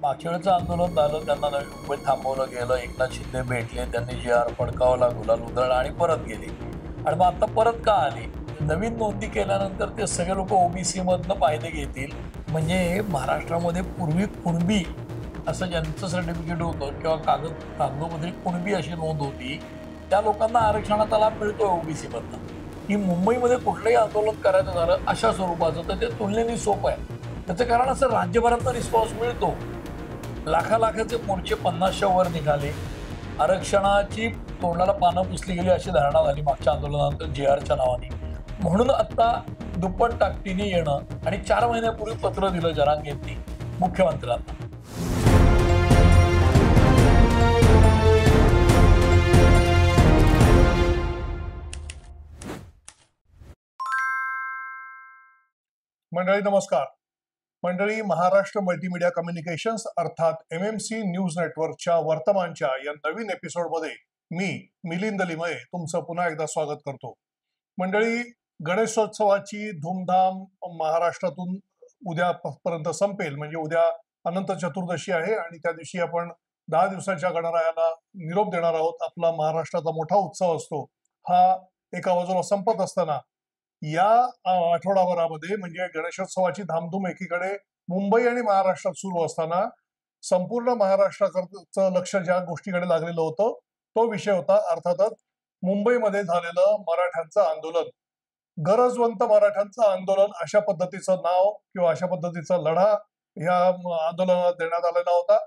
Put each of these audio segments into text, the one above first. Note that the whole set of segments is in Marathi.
मागच्या वेळेचं आंदोलन झालं, त्यांना नवी मुंबईत थांबवलं गेलं, एकनाथ शिंदे भेटले, त्यांनी जी.आर. फडकावला, गुलाल उधळला आणि परत गेले. आणि मग आता परत का आले? नवीन नोंदी केल्यानंतर ते सगळे लोक ओबीसी मधनं फायदे घेतील. म्हणजे महाराष्ट्रामध्ये पूर्वी कुणबी असं ज्यांचं सर्टिफिकेट होतं किंवा कागदोपत्री कुणबी अशी नोंद होती, त्या लोकांना आरक्षणाचा लाभ मिळतोय ओबीसी मधनं. की मुंबईमध्ये कुठलंही आंदोलन करायचं झालं अशा स्वरूपाचं तर ते तुलनेने सोपं आहे. त्याचं कारण असं राज्यभरातनं रिस्पॉन्स मिळतो. लाखाचे मोर्चे 50च्या वर निघाले. आरक्षणाची तोंडाला पानं पुसली गेली अशी धारणा झाली मागच्या आंदोलनानंतर जे.आरच्या नावाने. म्हणून आता दुप्पट ताकदीने येणं आणि 4 महिन्यापूर्वी पत्र दिलं जरांगेंनी मुख्यमंत्र्यांना. मंडळी नमस्कार. मंडळी, महाराष्ट्र मल्टीमीडिया कम्युनिकेशन्स अर्थात MMC न्यूज नेटवर्कच्या वर्तमानच्या या नवीन एपिसोडमध्ये मी मिलिंद लिमये तुमचं पुन्हा एकदा स्वागत करतो. मंडळी, गणेशोत्सवाची धूमधाम महाराष्ट्रातून उद्यापर्यंत संपेल. म्हणजे उद्या अनंत चतुर्दशी आहे आणि त्या दिवशी आपण 10 दिवसाच्या गणरायाला निरोप देणार आहोत. आपला महाराष्ट्राचा मोठा उत्सव असतो. हा एका बाजूला संपत असताना या आठवडाभरामध्ये म्हणजे गणेशोत्सवाची धामधूम एकीकडे मुंबई आणि महाराष्ट्रात सुरू असताना संपूर्ण महाराष्ट्राचं लक्ष ज्या गोष्टीकडे लागलेलं होतं तो विषय होता अर्थातच मुंबईमध्ये झालेलं मराठ्यांचं आंदोलन. गरजवंत मराठ्यांचं आंदोलन अशा पद्धतीचं नाव किंवा अशा पद्धतीचा लढा ह्या आंदोलनात देण्यात आलेला होता.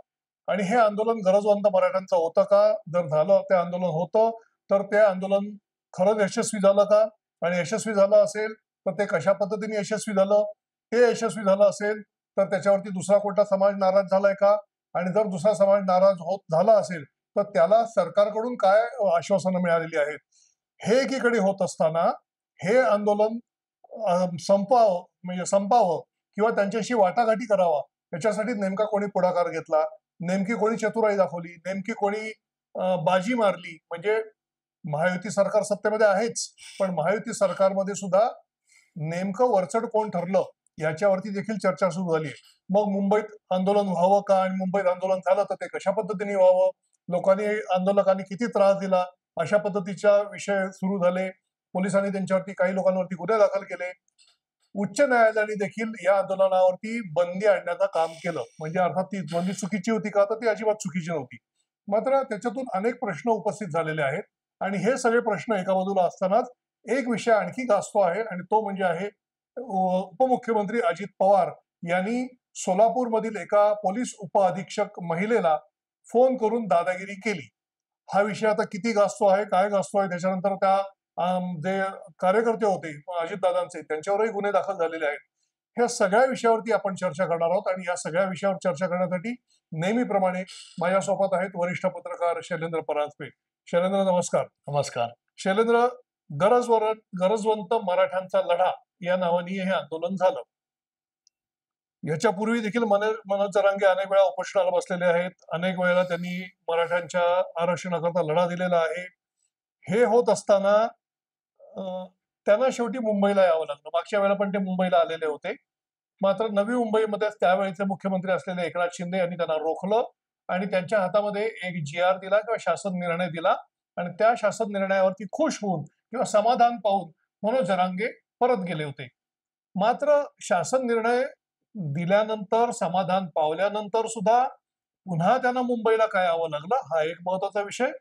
आणि हे आंदोलन गरजवंत मराठ्यांचं होतं का? जर झालं ते आंदोलन होतं तर ते आंदोलन खरंच यशस्वी झालं का? आणि यशस्वी झालं असेल तर ते कशा पद्धतीने यशस्वी झालं? ते यशस्वी झालं असेल तर त्याच्यावरती दुसरा कोणता समाज नाराज झालाय का? आणि जर दुसरा समाज नाराज होत झाला असेल तर त्याला सरकारकडून काय आश्वासनं मिळालेली आहेत? हे एकीकडे होत असताना हे आंदोलन संपावं किंवा त्यांच्याशी वाटाघाटी करावा याच्यासाठी नेमका कोणी पुढाकार घेतला? नेमकी कोणी चतुराई दाखवली? नेमकी कोणी बाजी मारली? म्हणजे महायुती सरकार सत्तेमध्ये आहेच, पण महायुती सरकारमध्ये सुद्धा नेमकं वरचढ कोण ठरलं याच्यावरती देखील चर्चा सुरू झाली. मग मुंबईत आंदोलन व्हावं का? आणि मुंबईत आंदोलन झालं तर ते कशा पद्धतीने व्हावं? आंदोलकांनी किती त्रास दिला? अशा पद्धतीच्या विषय सुरू झाले. पोलिसांनी त्यांच्यावरती काही लोकांवरती गुन्हे दाखल केले. उच्च न्यायालयाने देखील या आंदोलनावरती बंदी आणण्याचं काम केलं. म्हणजे अर्थात ती बंदी चुकीची होती का? तर ती अजिबात चुकीची नव्हती. मात्र त्याच्यातून अनेक प्रश्न उपस्थित झालेले आहेत आणि हे सगळे प्रश्न एका बाजूला असतानाच एक विषय आणखी गाजतो आहे आणि तो म्हणजे आहे उपमुख्यमंत्री अजित पवार यांनी सोलापूरमधील एका पोलीस उपअधीक्षक महिलेला फोन करून दादागिरी केली. हा विषय आता किती गाजतो आहे, काय गाजतो आहे, त्याच्यानंतर त्या जे कार्यकर्ते होते अजितदादांचे त्यांच्यावरही गुन्हे दाखल झालेले आहेत. ह्या सगळ्या विषयावरती आपण चर्चा करणार आहोत आणि या सगळ्या विषयावर चर्चा करण्यासाठी नेहमीप्रमाणे माझ्यासोबत आहेत वरिष्ठ पत्रकार शैलेंद्र परांजपे. शैलेंद्र नमस्कार. नमस्कार. शैलेंद्र, गरजवंत मराठ्यांचा लढा या नावाने हे आंदोलन झालं. याच्यापूर्वी देखील मनोज जरांगे अनेक वेळा उपोषणाला बसलेले आहेत. अनेक वेळेला त्यांनी मराठ्यांच्या आरक्षणाकरता लढा दिलेला आहे. हे होत असताना त्यांना शेवटी मुंबईला यावं लागलं. मागच्या वेळेला पण ते मुंबईला आलेले होते. मात्र नवी मुंबईमध्ये त्यावेळेचे मुख्यमंत्री असलेले एकनाथ शिंदे यांनी त्यांना रोखलं आणि त्यांच्या हातामध्ये एक जी.आर. दिला किंवा शासन निर्णय दिला आणि त्या शासन निर्णयावरती खुश होऊन किंवा समाधान पाहून मनोज जरांगे परत गेले होते. मात्र शासन निर्णय दिल्यानंतर समाधान पावल्यानंतर सुद्धा पुन्हा त्यांना मुंबईला काय यावं लागलं हा एक महत्वाचा विषय.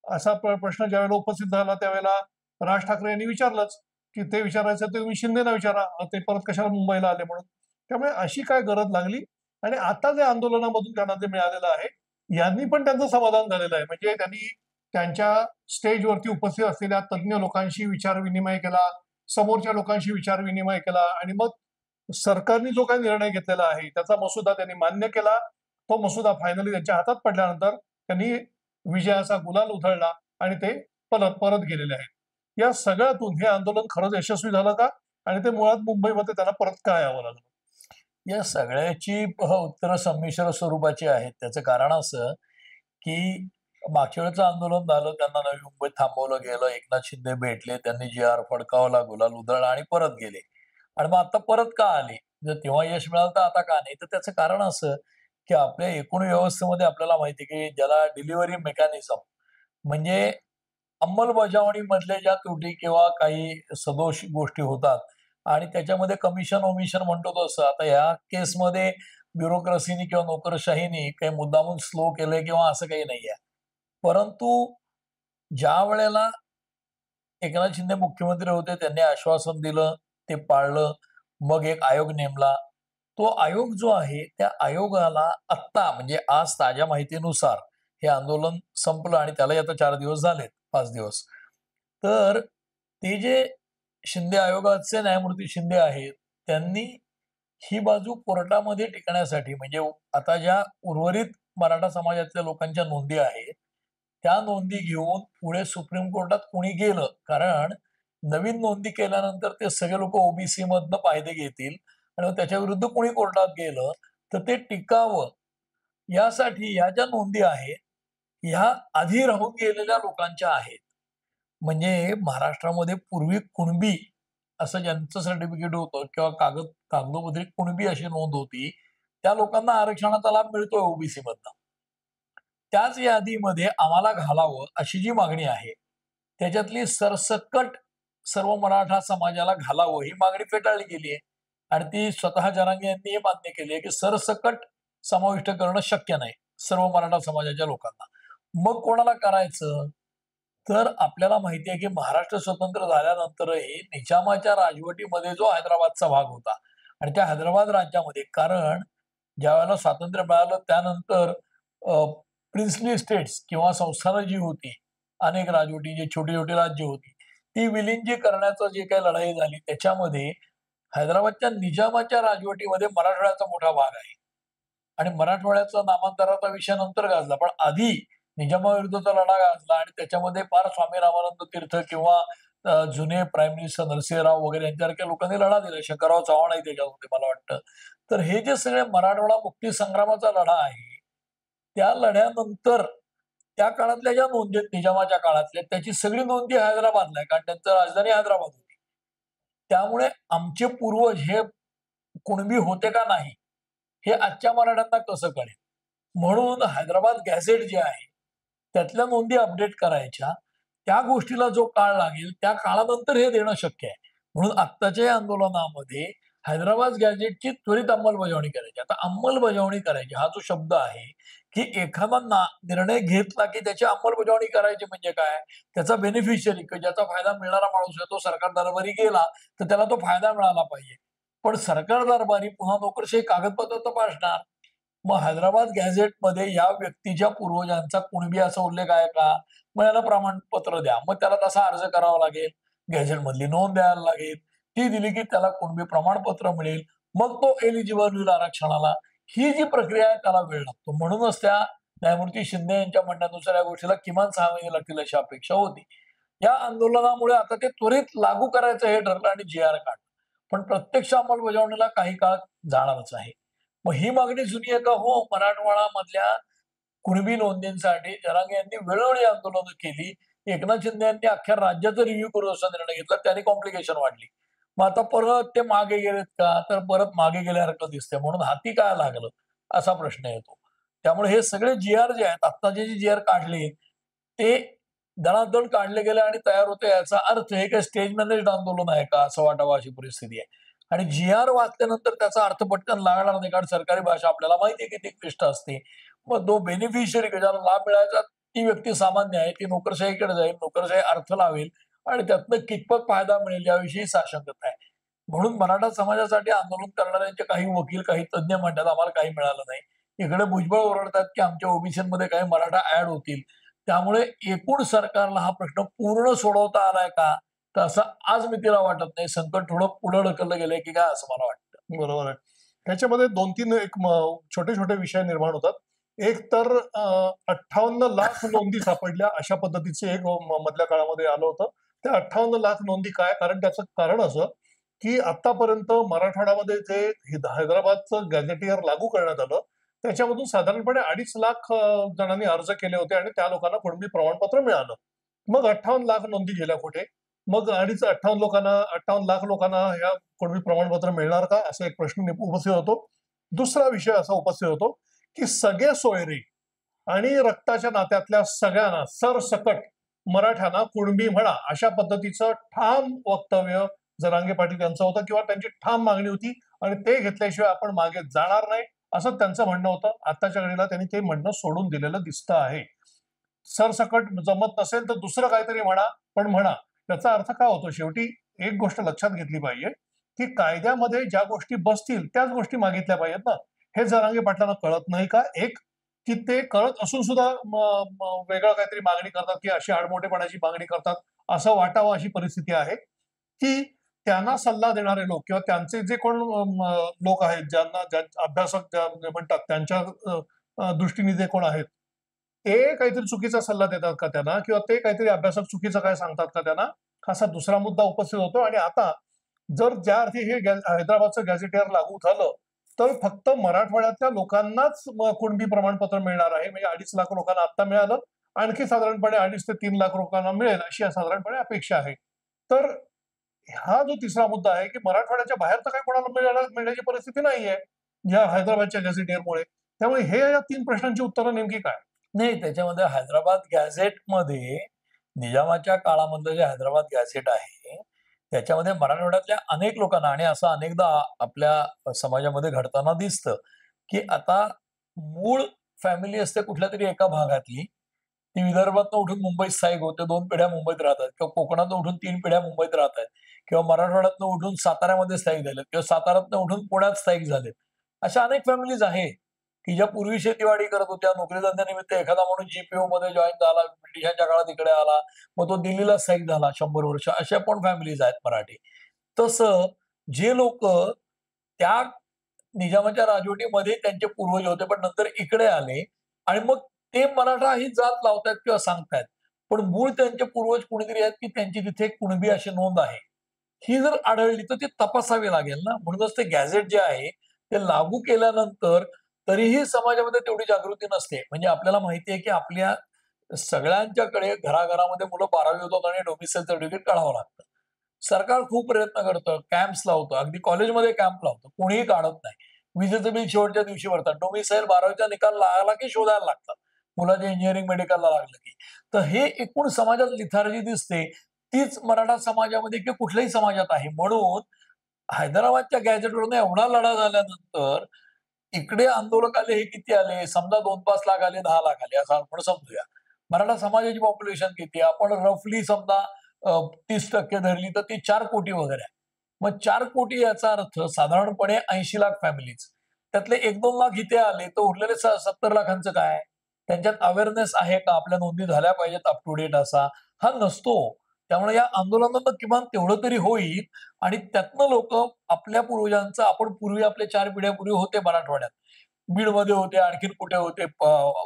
असा प्रश्न ज्यावेळेला उपस्थित झाला त्यावेळेला राज ठाकरे यांनी विचारलंच की ते विचारायचं ते तुम्ही शिंदेना विचारा, ते परत कशाला मुंबईला आले म्हणून. त्यामुळे अशी काय गरज लागली? आणि आता जे आंदोलनामधून त्यांना जे मिळालेलं आहे यांनी पण त्यांचं समाधान झालेलं आहे. म्हणजे त्यांनी त्यांच्या स्टेजवरती उपस्थित असलेल्या तज्ज्ञ लोकांशी विचार विनिमय केला, समोरच्या लोकांशी विचार विनिमय केला आणि मग सरकारने जो काही निर्णय घेतलेला आहे त्याचा मसुदा त्यांनी मान्य केला. तो मसुदा फायनली त्यांच्या हातात पडल्यानंतर त्यांनी विजयाचा गुलाल उधळला आणि ते परत गेलेले आहेत. या सगळ्यातून हे आंदोलन खरंच यशस्वी झालं का? आणि ते मुळात मुंबईमध्ये त्यांना परत काय यावं लागलं? या सगळ्याची उत्तरं संमिश्र स्वरूपाची आहेत. त्याचं कारण असं की मागच्या वेळेचं आंदोलन झालं, त्यांना नवी मुंबईत थांबवलं गेलं, एकनाथ शिंदे भेटले, त्यांनी जी.आर. फडकावला, गुलाल उधळला आणि परत गेले. आणि मग आता परत का आले? जर तेव्हा यश मिळालं तर आता का नाही? तर त्याचं कारण असं की आपल्या एकूण व्यवस्थेमध्ये आपल्याला माहिती आहे की ज्याला डिलिव्हरी मेकॅनिझम म्हणजे अंमलबजावणीमधल्या ज्या त्रुटी किंवा काही सदोष गोष्टी होतात आणि त्याच्यामध्ये कमिशन ओमिशन म्हणतो तसं आता ह्या केसमध्ये ब्युरोक्रेसीनी किंवा नोकरशाहीने काही मुद्दामून स्लो केलंय किंवा असं काही नाहीये. परंतु ज्या वेळेला एकनाथ शिंदे मुख्यमंत्री होते त्यांनी आश्वासन दिलं, ते पाळलं. मग एक आयोग नेमला. तो आयोग जो आहे त्या आयोगाला आत्ता म्हणजे आज ताज्या माहितीनुसार हे आंदोलन संपलं आणि त्यालाही आता 4 दिवस झालेत, 5 दिवस. तर ते जे शिंदे आयोगाचे न्यायमूर्ती शिंदे आहेत, त्यांनी ही बाजू कोर्टामध्ये टिकण्यासाठी म्हणजे आता ज्या उर्वरित मराठा समाजातल्या लोकांच्या नोंदी आहेत, त्या नोंदी घेऊन पुढे सुप्रीम कोर्टात कुणी गेलं, कारण नवीन नोंदी केल्यानंतर ते सगळे लोक ओबीसी मधनं फायदे घेतील आणि मग त्याच्या विरुद्ध कुणी कोर्टात गेलं तर ते टिकावं यासाठी ह्या ज्या नोंदी आहेत, ह्या आधी राहून गेलेल्या लोकांच्या आहेत. म्हणजे महाराष्ट्रामध्ये पूर्वी कुणबी असं ज्यांचं सर्टिफिकेट होतं किंवा कागदोपत्री कुणबी अशी नोंद होती, त्या लोकांना आरक्षणाचा लाभ मिळतोय ओबीसी मधनं. त्याच यादीमध्ये आम्हाला घालावं अशी जी मागणी आहे, त्याच्यातली सरसकट सर्व मराठा समाजाला घालावं ही मागणी फेटाळली गेली आहे. आणि ती स्वतः जरांगे यांनी हे मान्य केली आहे की सरसकट समाविष्ट करणं शक्य नाही सर्व मराठा समाजाच्या लोकांना. मग कोणाला करायचं? तर आपल्याला माहिती आहे की महाराष्ट्र स्वतंत्र झाल्यानंतरही निजामाच्या राजवटीमध्ये जो हैदराबादचा भाग होता आणि त्या हैदराबाद राज्यामध्ये कारण ज्यावेळेला स्वातंत्र्य मिळालं त्यानंतर प्रिन्सली स्टेट्स किंवा संस्थानं जी होती, अनेक राजवटी जी छोटी छोटी राज्य होती, ती विलीन जी करण्याचं जे काही लढाई झाली त्याच्यामध्ये हैदराबादच्या निजामाच्या राजवटीमध्ये मराठवाड्याचा मोठा भाग आहे आणि मराठवाड्याचा नामांतराचा विषय नंतर गाजला, पण आधी निजामाविरुद्धचा लढा गाजला आणि त्याच्यामध्ये फार स्वामी रामानंद तीर्थ किंवा जुने प्राईम मिनिस्टर नरसिंहराव वगैरे यांच्यासारख्या लोकांनी लढा दिला. शंकरराव चव्हाणही त्याच्यामध्ये मला वाटतं. तर हे जे सगळे मराठवाडा मुक्ती संग्रामाचा लढा आहे, त्या लढ्यानंतर त्या काळातल्या ज्या नोंदी आहेत निजामाच्या काळातल्या त्याची सगळी नोंदी हैदराबादला आहे, कारण त्यांचं राजधानी हैदराबाद होती. त्यामुळे आमचे पूर्वज हे कुणबी होते का नाही हे आजच्या मराठ्यांना कसं कळेल? म्हणून हैदराबाद गॅझेट जे आहे त्यातल्या नोंदी अपडेट करायच्या. त्या गोष्टीला जो काळ लागेल त्या काळानंतर हे देणं शक्य आहे. म्हणून आत्ताच्या या आंदोलनामध्ये हैदराबाद गॅझेटची त्वरित अंमलबजावणी करायची. आता अंमलबजावणी करायची हा जो शब्द आहे की एखादा निर्णय घेतला की त्याची अंमलबजावणी करायची म्हणजे काय? त्याचा बेनिफिशियरी ज्याचा फायदा मिळणारा माणूस आहे तो सरकार दरबारी गेला तर त्याला तो फायदा मिळाला पाहिजे. पण सरकार दरबारी पुन्हा नोकरशाही कागदपत्र तपासणार. मग हैदराबाद गॅझेटमध्ये या व्यक्तीच्या पूर्वजांचा कुणबी असा उल्लेख आहे का? मग याला प्रमाणपत्र द्या. मग त्याला तसा अर्ज करावा लागेल. गॅझेटमधली नोंद द्यायला लागेल. ती दिली की त्याला कुणबी प्रमाणपत्र मिळेल. मग तो एलिजिबल होईल आरक्षणाला. ही जी प्रक्रिया आहे त्याला वेळ लागतो. म्हणूनच त्या न्यायमूर्ती शिंदे यांच्या म्हणण्यानुसार या गोष्टीला किमान 6 महिने लागतील अशी अपेक्षा होती. या आंदोलनामुळे आता ते त्वरित लागू करायचं हे ठरलं आणि जी.आर. काढलं. पण प्रत्यक्ष अंमलबजावणीला काही काळ जाणारच आहे. मग ही मागणी जुनी आहे का? हो, मराठवाडा कुणबी नोंदींसाठी जरांगे यांनी वेळोवेळी आंदोलनं केली. एकनाथ शिंदे यांनी अख्ख्या राज्याचा रिव्ह्यू करू असा निर्णय घेतला. त्याने कॉम्प्लिकेशन वाढली. मग आता परत ते मागे गेलेत का? तर परत मागे गेल्यासारखं दिसतंय. म्हणून हाती काय लागलं असा प्रश्न येतो. त्यामुळे हे सगळे जी.आर. जे आहेत आत्ताचे जे जी.आर. काढले ते दणादण काढले गेले आणि तयार होते. याचा अर्थ हे काही स्टेज मॅनेज्ड आंदोलन आहे का असं वाटावं अशी परिस्थिती आहे. आणि जी.आर. वाचल्यानंतर त्याचा अर्थ पटकन लागणार नाही, कारण सरकारी भाषा आपल्याला माहिती आहे किती क्लिष्ट असते. मग तो बेनिफिशियरी ज्याला लाभ मिळायचा ती व्यक्ती सामान्य आहे, ती नोकरशाहीकडे जाईल, नोकरशाही अर्थ लावेल आणि त्यातनं कितपत फायदा मिळेल याविषयी साशंकता आहे. म्हणून मराठा समाजासाठी आंदोलन करणाऱ्यांचे काही वकील, काही तज्ज्ञ म्हणतात आम्हाला काही मिळालं नाही. इकडे भुजबळ ओरडतात की आमच्या ओबीसीमध्ये काही मराठा ऍड होतील. त्यामुळे एकूण सरकारला हा प्रश्न पूर्ण सोडवता आलाय का? तर असं आज मी तिला वाटत नाही. संकट थोडं पुढे ढकललं गेलंय की काय असं मला वाटतं. बरोबर आहे. त्याच्यामध्ये 2-3 एक छोटे छोटे विषय निर्माण होतात. एक तर 58 लाख नोंदी सापडल्या अशा पद्धतीचे एक मधल्या काळामध्ये आलं होतं. त्या 58 लाख नोंदी काय? कारण त्याचं कारण असं की आतापर्यंत मराठवाड्यामध्ये जे हैदराबादचं गॅझेटियर लागू करण्यात आलं त्याच्यामधून साधारणपणे 2.5 लाख जणांनी अर्ज केले होते आणि त्या लोकांना कुणबी प्रमाणपत्र मिळालं. मग 58 लाख नोंदी गेल्या कुठे? मग 58 लाख लोकांना ह्या कुणबी प्रमाणपत्र मिळणार का असा एक प्रश्न उपस्थित होतो. दुसरा विषय असा उपस्थित होतो की सगळे सोयरे आणि रक्ताच्या नात्यातल्या सगळ्यांना सरसकट मराठ्यांना कुणबी म्हणा अशा पद्धतीचं ठाम वक्तव्य जरांगे पाटील यांचं होतं किंवा त्यांची ठाम मागणी होती आणि ते घेतल्याशिवाय आपण मागे जाणार नाही असं त्यांचं म्हणणं होतं. आताच्या घडीला त्यांनी ते म्हणणं सोडून दिलेलं दिसतं आहे. सरसकट जमत नसेल तर दुसरं काहीतरी म्हणा, पण म्हणा. त्याचा अर्थ काय होतो? शेवटी एक गोष्ट लक्षात घेतली पाहिजे की कायद्यामध्ये ज्या गोष्टी बसतील त्याच गोष्टी मागितल्या पाहिजेत ना. हे जरांगे पाटलांना कळत नाही का? एक की ते कळत असून सुद्धा वेगळं काहीतरी मागणी करतात की अशी आडमोठेपणाची मागणी करतात असं वाटावं अशी परिस्थिती आहे की त्यांना सल्ला देणारे लोक किंवा त्यांचे जे कोण लोक आहेत ज्यांना अभ्यासक म्हणतात त्यांच्या दृष्टीने जे कोण आहेत ते काहीतरी चुकीचा सल्ला देतात का त्यांना किंवा ते काहीतरी अभ्यासक चुकीचं काय सांगतात का त्यांना, असा दुसरा मुद्दा उपस्थित होतो. आणि आता जर ज्या अर्थी हे हैदराबादचं गॅझेटियर लागू झालं तर फक्त मराठवाड्यातल्या लोकांनाच कुणबी प्रमाणपत्र मिळणार आहे. म्हणजे 2.5 लाख लोकांना आता मिळालं, आणखी साधारणपणे 2.5 ते 3 लाख लोकांना मिळेल अशी साधारणपणे अपेक्षा आहे. तर हा जो तिसरा मुद्दा आहे की मराठवाड्याच्या बाहेर तर काही कोणाला मिळण्याची परिस्थिती नाहीये या हैदराबादच्या गॅझेटियरमुळे. त्यामुळे हे या 3 प्रश्नांची उत्तरं नेमकी काय? नाही, त्याच्यामध्ये हैदराबाद गॅझेटमध्ये निजामाच्या काळामधलं जे हैदराबाद गॅझेट आहे त्याच्यामध्ये मराठवाड्यातल्या अनेक लोकांना आणि असं अनेकदा आपल्या समाजामध्ये घडताना दिसतं की आता मूळ फॅमिली असते कुठल्या तरी एका भागातली, ती विदर्भातनं उठून मुंबईत स्थायिक होते, 2 पिढ्या मुंबईत राहतात किंवा कोकणातनं उठून 3 पिढ्या मुंबईत राहतात किंवा मराठवाड्यातनं उठून साताऱ्यामध्ये स्थायिक झालेत किंवा साताऱ्यातनं उठून पुण्यात स्थायिक झालेत. अशा अनेक फॅमिलीज आहेत की ज्या पूर्वी शेतीवाडी करत होत्या, नोकरी धंद्यानिमित्त एखादा माणूस जीपीओ मध्ये जॉईन झाला, ब्रिटिशांच्या काळात इकडे आला, मग तो दिल्लीला स्थायिक झाला 100 वर्ष, अशा पण फॅमिलीज आहेत मराठी. तसं जे लोक त्या निजामाच्या राजवटीमध्ये त्यांचे पूर्वज होते पण नंतर इकडे आले आणि मग ते मराठा ही जात लावतात किंवा सांगतायत, पण मूळ त्यांचे पूर्वज कोणीतरी आहेत की त्यांची तिथे कुणबी अशी नोंद आहे, ही जर आढळली तर ती तपासावी लागेल ना. म्हणूनच ते गॅझेट जे आहे ते लागू केल्यानंतर तरीही समाजामध्ये तेवढी जागृती नसते. म्हणजे आपल्याला माहिती आहे की आपल्या सगळ्यांच्याकडे घराघरामध्ये मुलं 12वी होतात आणि डोमिसाईल सर्टिफिकेट काढावं लागतं. सरकार खूप प्रयत्न करतं, कॅम्प्स लावतं, अगदी कॉलेजमध्ये कॅम्प लावतं, कोणीही काढत नाही. विजेचं बिल शेवटच्या दिवशी भरतात, डोमिसाईल 12वीचा निकाल लागला की शोधायला लागतात, मुलाच्या इंजिनिअरिंग मेडिकलला लागलं की. तर हे एकूण समाजात लिथार्जी दिसते, तीच मराठा समाजामध्ये किंवा कुठल्याही समाजात आहे. म्हणून हैदराबादच्या गॅझेटवरून एवढा लढा झाल्यानंतर इकडे आंदोलक आले, हे किती आले? समजा 2-5 लाख आले, 10 लाख आले असं आपण समजूया. मराठा समाजाची पॉप्युलेशन किती? आपण रफली समजा 30% धरली तर ती 4 कोटी वगैरे आहे. मग 4 कोटी याचा अर्थ साधारणपणे 80 लाख फॅमिलीज. त्यातले 1-2 लाख इथे आले तर उरलेले 70 लाखांचं काय? त्यांच्यात अवेअरनेस आहे का? आपल्या नोंदी झाल्या पाहिजेत अप टू डेट असा. हा नसतो. त्यामुळे या आंदोलनानं किमान तेवढं तरी होईल आणि त्यातनं लोक आपल्या पूर्वजांचं, आपण पूर्वी आपल्या 4 पिढ्यापूर्वी होते मराठवाड्यात, बीडमध्ये होते, आणखीन कुठे होते,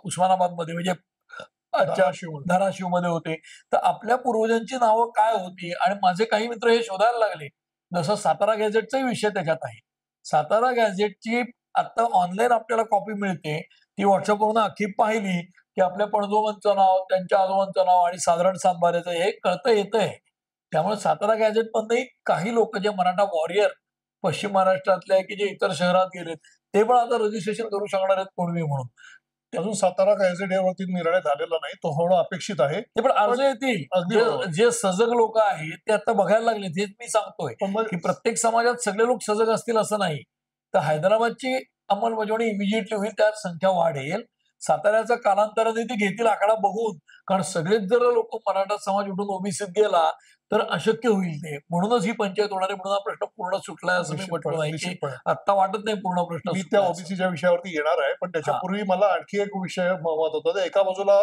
उस्मानाबादमध्ये म्हणजे धाराशिवमध्ये होते. तर आपल्या पूर्वजांची नावं काय होती आणि माझे काही मित्र हे शोधायला लागले. जसं सातारा गॅझेटचाही विषय त्याच्यात आहे. सातारा गॅझेटची आता ऑनलाईन आपल्याला कॉपी मिळते. ती व्हॉट्सअपवरून अख्खी पाहिली की आपल्या पणजोबांचं नाव, त्यांच्या आजोबांचं नाव आणि साधारण सातबाऱ्याचं हे कळतं येतंय. त्यामुळे सातारा गॅझेटमधनंही काही लोक जे मराठा वॉरियर पश्चिम महाराष्ट्रातले की जे इतर शहरात गेलेत, ते पण आता रजिस्ट्रेशन करू शकणार आहेत कुणबी म्हणून. अजून सातारा गॅझेटियरवरती निर्णय झालेला नाही, तो होणं अपेक्षित आहे. ते पण अर्ज येतील. जे सजग लोक आहेत ते आता बघायला लागले, हेच मी सांगतोय की प्रत्येक समाजात सगळे लोक सजग असतील असं नाही. तर हैदराबादची अंमलबजावणी इमिजिएटली होईल, त्यात संख्या वाढेल. साताऱ्याचा कालांतराने ते घेतील आकडा बघून, कारण सगळेच जर लोक मराठा समाज उठून ओबीसीत गेला तर अशक्य होईल ते. म्हणूनच ही पंचायत होणार आहे, म्हणून हा प्रश्न पूर्ण सुटलाय असं मी म्हटलं नाही की आता वाटत नाही पूर्ण प्रश्न. मी त्या ओबीसीच्या विषयावरती येणार आहे, पण त्याच्यापूर्वी मला आणखी एक विषय महत्वाचा होता. एका बाजूला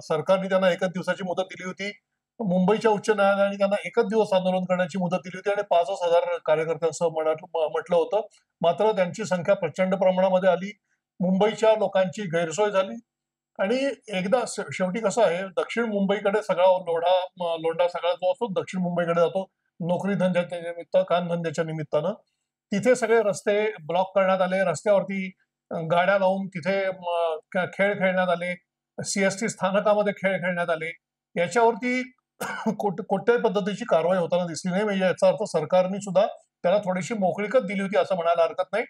सरकारने त्यांना 1 दिवसाची मुदत दिली होती, मुंबईच्या उच्च न्यायालयाने त्यांना 1 दिवस आंदोलन करण्याची मुदत दिली होती आणि 5,000 कार्यकर्त्यांसह म्हटलं होतं. मात्र त्यांची संख्या प्रचंड प्रमाणामध्ये आली, मुंबईच्या लोकांची गैरसोय झाली आणि एकदा शेवटी कसं आहे, दक्षिण मुंबईकडे सगळा लोंढा सगळा जो असतो दक्षिण मुंबईकडे जातो, नोकरी धंद्याच्या निमित्त, कामधंद्याच्या निमित्तानं. तिथे सगळे रस्ते ब्लॉक करण्यात आले, रस्त्यावरती गाड्या लावून तिथे खेळ खेळण्यात आले, सीएसटी स्थानकामध्ये खेळ खेळण्यात आले. याच्यावरती कोणत्याही पद्धतीची कारवाई होताना दिसली नाही. म्हणजे याचा अर्थ सरकारने सुद्धा त्याला थोडीशी मोकळीकच दिली होती असं म्हणायला हरकत नाही.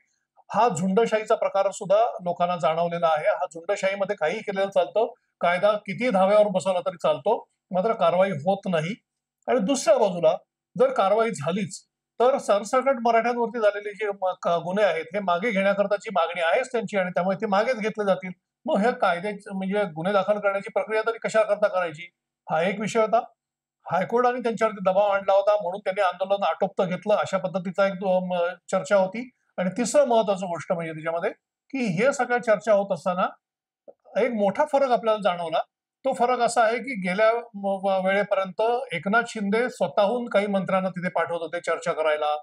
हा झुंडशाहीचा प्रकार सुद्धा लोकांना जाणवलेला आहे. हा झुंडशाहीमध्ये काही केलेलं चालतं, कायदा किती धाव्यावर बसवला तरी चालतो, मात्र कारवाई होत नाही. आणि दुसऱ्या बाजूला जर कारवाई झालीच तर सरसकट मराठ्यांवरती झालेले जे गुन्हे आहेत हे मागे घेण्याकरताची मागणी आहेच त्यांची, आणि त्यामुळे ते मागेच घेतले जातील. मग हे कायद्याचे म्हणजे गुन्हे दाखल करण्याची प्रक्रिया तरी कशा करता करायची, हा एक विषय होता. हायकोर्टाने त्यांच्यावरती दबाव आणला होता म्हणून त्यांनी आंदोलन आटोपतं घेतलं, अशा पद्धतीचा एक चर्चा होती. आणि तिसरं महत्वाचं गोष्ट म्हणजे त्याच्यामध्ये की हे सगळ्या चर्चा होत असताना एक मोठा फरक आपल्याला जाणवला. तो फरक असा आहे की गेल्या वेळेपर्यंत एकनाथ शिंदे स्वतःहून काही मंत्र्यांना तिथे पाठवत होते चर्चा करायला.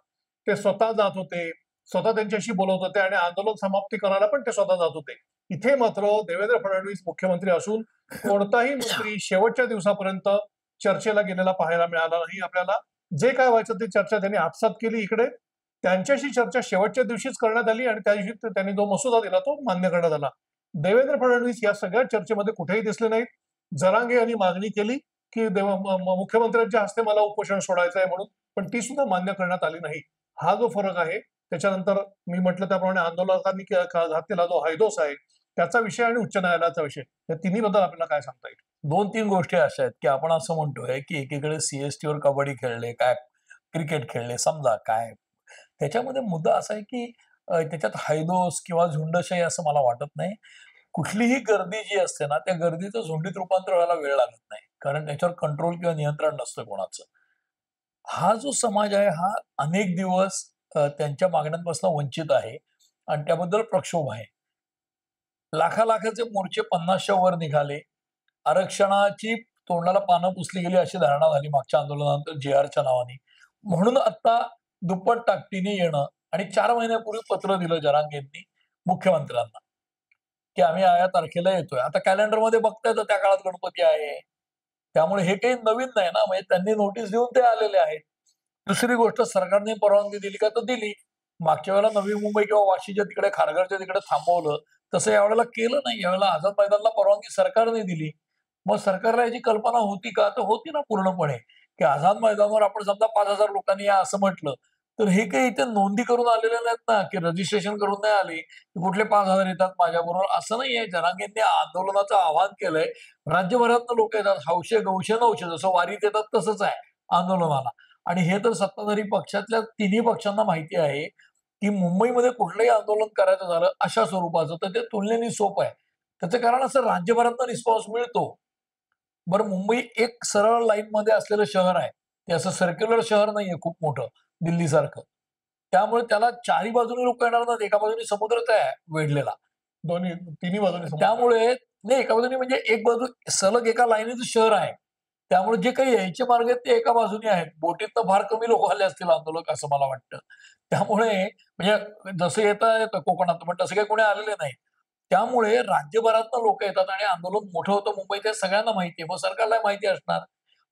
ते स्वतः जात होते, स्वतः त्यांच्याशी बोलत होते आणि आंदोलन समाप्ती करायला पण ते स्वतः जात होते. इथे मात्र देवेंद्र फडणवीस मुख्यमंत्री असून कोणताही मंत्री शेवटच्या दिवसापर्यंत चर्चेला गेलेला पाहायला मिळाला नाही आपल्याला. जे काय व्हायचं ते चर्चा त्यांनी आपसात केली इकडे. त्यांच्याशी चर्चा शेवटच्या दिवशीच करण्यात आली आणि त्या दिवशी त्यांनी जो मसुदा दिला तो मान्य करण्यात आला. देवेंद्र फडणवीस या सगळ्या चर्चेमध्ये कुठेही दिसले नाहीत. जरांगे यांनी मागणी केली की मुख्यमंत्र्यांच्या हस्ते मला उपोषण सोडायचं आहे म्हणून, पण ती सुद्धा मान्य करण्यात आली नाही. हा जो फरक आहे, त्याच्यानंतर मी म्हटलं त्याप्रमाणे आंदोलकांनी घातलेला जो हैदोस आहे त्याचा विषय आणि उच्च न्यायालयाचा विषय, या तिन्ही बद्दल आपल्याला काय सांगता येईल? 2-3 गोष्टी अशा आहेत की आपण असं म्हणतोय की एकीकडे सीएसटी वर कबड्डी खेळले, काय क्रिकेट खेळले, समजा काय. त्याच्यामध्ये मुद्दा असा आहे की त्याच्यात हैदोस किंवा झुंडशाही असं मला वाटत नाही. कुठलीही गर्दी जी असते ना, त्या गर्दीचं झुंडीत रूपांतर व्हायला वेळ लागत नाही. कारण त्याच्यावर कंट्रोल किंवा नियंत्रण नसतं कोणाचं. हा जो समाज आहे हा अनेक दिवस त्यांच्या मागण्यांपासून वंचित आहे आणि त्याबद्दल प्रक्षोभ आहे. लाखाचे मोर्चे 50च्या वर निघाले. आरक्षणाची तोंडाला पानं पुसली गेली अशी धारणा झाली मागच्या आंदोलनानंतर जे-आरच्या नावाने. म्हणून आता दुप्पट ताकदीने येणं आणि 4 महिन्यापूर्वी पत्र दिलं जरांगेंनी मुख्यमंत्र्यांना, की आम्ही या तारखेला येतोय. आता कॅलेंडरमध्ये बघताय तर त्या काळात गणपती आहे. त्यामुळे हे काही नवीन नाही ना, म्हणजे त्यांनी नोटीस देऊन ते आलेले आहेत. दुसरी गोष्ट, सरकारने परवानगी दिली का? तर दिली. मागच्या वेळेला नवी मुंबई किंवा वाशीच्या तिकडे, खारघरच्या तिकडे थांबवलं. तसं यावेळेला केलं नाही. यावेळेला आझाद मैदानाला परवानगी सरकारने दिली. मग सरकारला याची कल्पना होती का? तर होती ना पूर्णपणे, की आझाद मैदानावर आपण समजा 5,000 लोकांनी या असं म्हटलं, तर हे काही इथे नोंदी करून आलेले नाहीत ना, की रजिस्ट्रेशन करून नाही आले, की कुठले 5,000 येतात माझ्याबरोबर, असं नाहीये. जरांगेंनी आंदोलनाचं आवाहन केलंय. राज्यभरातनं लोक येतात, हौशे, गौशे, नौशे, जसं वारीत येतात तसंच आहे आंदोलनाला. आणि हे तर सत्ताधारी पक्षातल्या तिन्ही पक्षांना माहिती आहे, की मुंबईमध्ये कुठलंही आंदोलन करायचं झालं अशा स्वरूपाचं, तर ते तुलनेने सोपं आहे. त्याचं कारण असं, राज्यभरातनं रिस्पॉन्स मिळतो. बरं, मुंबई एक सरळ लाईनमध्ये असलेलं शहर आहे. ते असं सर्क्युलर शहर नाहीये खूप मोठं, दिल्लीसारखं. त्यामुळे त्याला चारी बाजूने लोक येणार नाहीत. एका बाजूने समुद्रच आहे वेढलेला. दोन्ही तिन्ही बाजूने त्यामुळे नाही, एका बाजूने म्हणजे एक बाजू सलग एका लाईनीचं शहर आहे. त्यामुळे जे काही यायचे मार्ग आहेत ते एका बाजूने आहेत. बोटीतनं फार कमी लोक आले असतील आंदोलक असं मला वाटतं. त्यामुळे म्हणजे जसं येतं कोकणात, पण तसं काही कोणी आलेले नाही. त्यामुळे राज्यभरातनं लोक येतात आणि आंदोलन मोठं होतं मुंबईत, हे सगळ्यांना माहिती आहे. मग सरकारला माहिती असणार.